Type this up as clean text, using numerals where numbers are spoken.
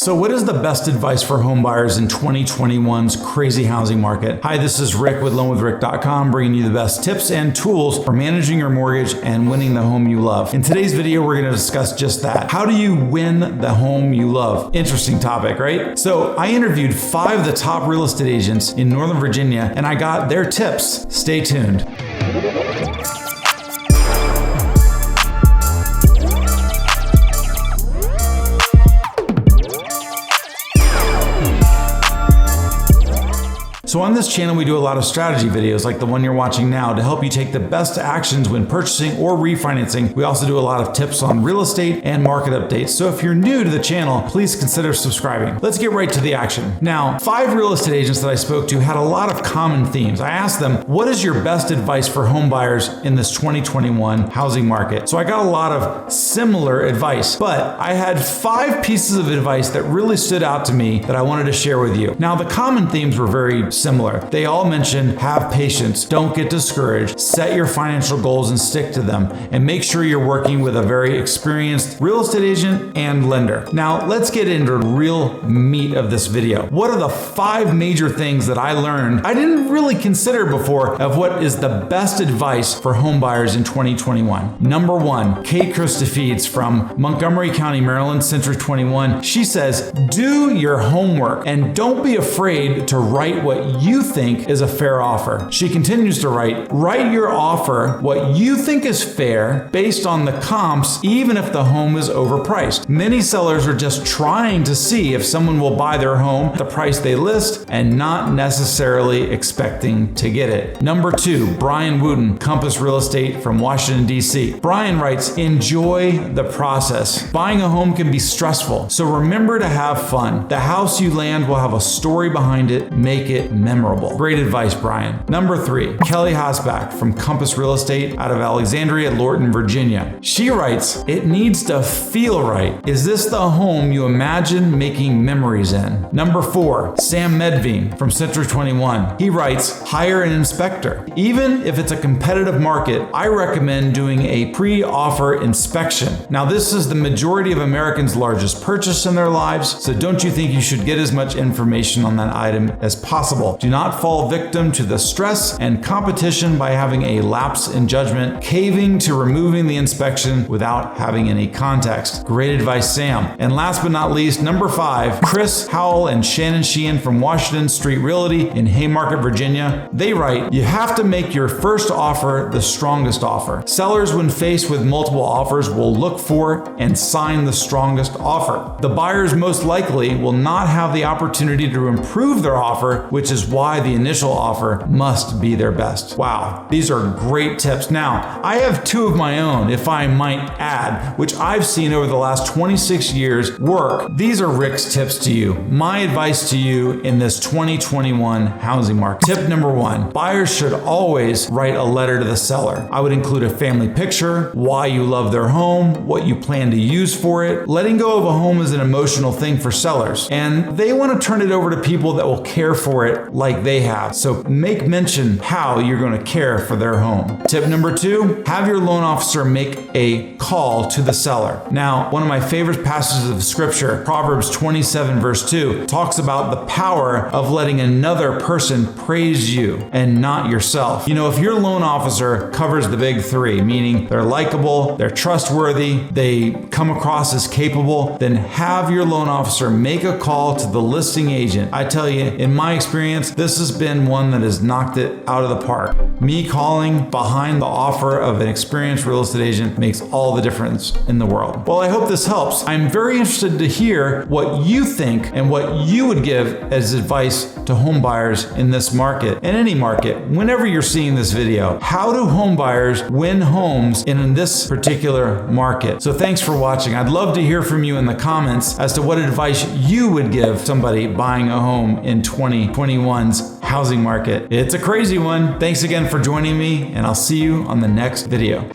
So what is the best advice for home buyers in 2021's crazy housing market? Hi, this is Rick with loanwithrick.com, bringing you the best tips and tools for managing your mortgage and winning the home you love. In today's video, we're going to discuss just that. How do you win the home you love? Interesting topic, right? So I interviewed 5 of the top real estate agents in Northern Virginia, and I got their tips. Stay tuned. So on this channel, we do a lot of strategy videos like the one you're watching now to help you take the best actions when purchasing or refinancing. We also do a lot of tips on real estate and market updates. So if you're new to the channel, please consider subscribing. Let's get right to the action. Now, 5 real estate agents that I spoke to had a lot of common themes. I asked them, what is your best advice for home buyers in this 2021 housing market? So I got a lot of similar advice, but I had 5 pieces of advice that really stood out to me that I wanted to share with you. Now, the common themes were very similar. They all mentioned have patience, don't get discouraged, set your financial goals and stick to them, and make sure you're working with a very experienced real estate agent and lender. Now, let's get into the real meat of this video. What are the 5 major things that I learned I didn't really consider before of what is the best advice for home buyers in 2021? Number 1, Kate Christofides from Montgomery County, Maryland, Century 21. She says, do your homework and don't be afraid to write what you think is a fair offer. She continues to write your offer what you think is fair based on the comps, even if the home is overpriced. Many sellers are just trying to see if someone will buy their home at the price they list and not necessarily expecting to get it. Number 2, Bryan Wooten, Compass Real Estate from Washington, D.C. Bryan writes, enjoy the process. Buying a home can be stressful, so remember to have fun. The house you land will have a story behind it. Make it memorable. Great advice, Bryan. Number 3, Kelly Hasback from Compass Real Estate out of Alexandria, Lorton, Virginia. She writes, it needs to feel right. Is this the home you imagine making memories in? Number 4, Sam Medvine from Century 21. He writes, hire an inspector. Even if it's a competitive market, I recommend doing a pre-offer inspection. Now, this is the majority of Americans' largest purchase in their lives, so don't you think you should get as much information on that item as possible? Do not fall victim to the stress and competition by having a lapse in judgment, caving to removing the inspection without having any context. Great advice, Sam. And last but not least, number 5, Chris Howell and Shannon Sheehan from Washington Street Realty in Haymarket, Virginia. They write, you have to make your first offer the strongest offer. Sellers, when faced with multiple offers, will look for and sign the strongest offer. The buyers most likely will not have the opportunity to improve their offer, which is why the initial offer must be their best. Wow, these are great tips. Now, I have 2 of my own, if I might add, which I've seen over the last 26 years work. These are Rick's tips to you. My advice to you in this 2021 housing market. Tip number 1, buyers should always write a letter to the seller. I would include a family picture, why you love their home, what you plan to use for it. Letting go of a home is an emotional thing for sellers, and they want to turn it over to people that will care for it like they have. So make mention how you're going to care for their home. Tip number 2, have your loan officer make a call to the seller. Now, one of my favorite passages of scripture, Proverbs 27 verse 2, talks about the power of letting another person praise you and not yourself. You know, if your loan officer covers the big 3, meaning they're likable, they're trustworthy, they come across as capable, then have your loan officer make a call to the listing agent. I tell you, in my experience, this has been one that has knocked it out of the park. Me calling behind the offer of an experienced real estate agent makes all the difference in the world. Well, I hope this helps. I'm very interested to hear what you think and what you would give as advice to home buyers in this market, in any market, whenever you're seeing this video. How do home buyers win homes in this particular market? So thanks for watching. I'd love to hear from you in the comments as to what advice you would give somebody buying a home in 2021's housing market. It's a crazy one. Thanks again for joining me, and I'll see you on the next video.